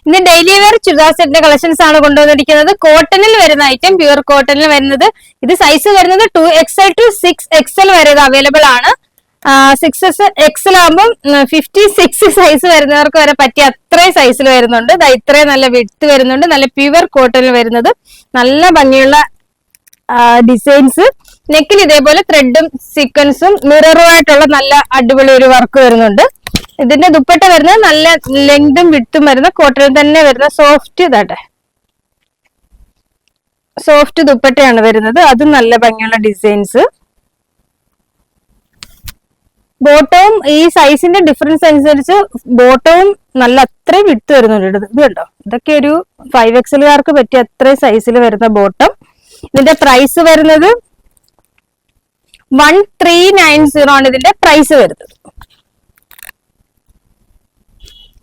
ഇന്ന് daily wear churidar സെറ്റിന്റെ collections ആണ് കൊണ്ടുവന്നിരിക്കുന്നത്. കോട്ടണിൽ വരുന്ന ഐറ്റം, പ്യുവർ കോട്ടണിൽ വരുന്നത്. ഇത് സൈസ് വരുന്നത് 2XL to 6XL വരെ ഇത് അവൈലബിൾ ആണ്. 6XL ആകുമ്പോൾ 56 സൈസ് വരുന്നവർക്ക് വരെ പറ്റിയ അത്രയും സൈസിൽ വരുന്നുണ്ട്. ഇത്രയും നല്ല വിഡ്ത്ത് വരുന്നുണ്ട്. നല്ല പ്യുവർ കോട്ടണിൽ വരുന്നത്, നല്ല ഭംഗിയുള്ള ഡിസൈൻസ്. നെക്കിൽ ഇതേപോലെ ത്രെഡും സീക്വൻസും മിററും ആയിട്ടുള്ള നല്ല അടിപൊളി ഒരു വർക്ക് വരുന്നുണ്ട്. ഇതിന്റെ ദുപ്പട്ട വരുന്നത് നല്ല ലെങ്തും വിഡ്ത്തും വരുന്ന കോട്ടണിൽ തന്നെ വരുന്ന സോഫ്റ്റ് ദുപ്പട്ടയാണ് വരുന്നത്. അതും നല്ല ഭംഗിയുള്ള ഡിസൈൻസ്. ബോട്ടവും ഈ സൈസിന്റെ ഡിഫറൻസ് അനുസരിച്ച് ബോട്ടവും നല്ല അത്രയും വിഡ്ത്ത് വരുന്നുണ്ട്. ഇത് കണ്ടോ, ഇതൊക്കെ ഒരു 5XLകാർക്ക് പറ്റിയ അത്രയും സൈസിൽ വരുന്ന ബോട്ടം. ഇതിന്റെ പ്രൈസ് വരുന്നത് 1390 ആണ് ഇതിന്റെ പ്രൈസ് വരുന്നത്.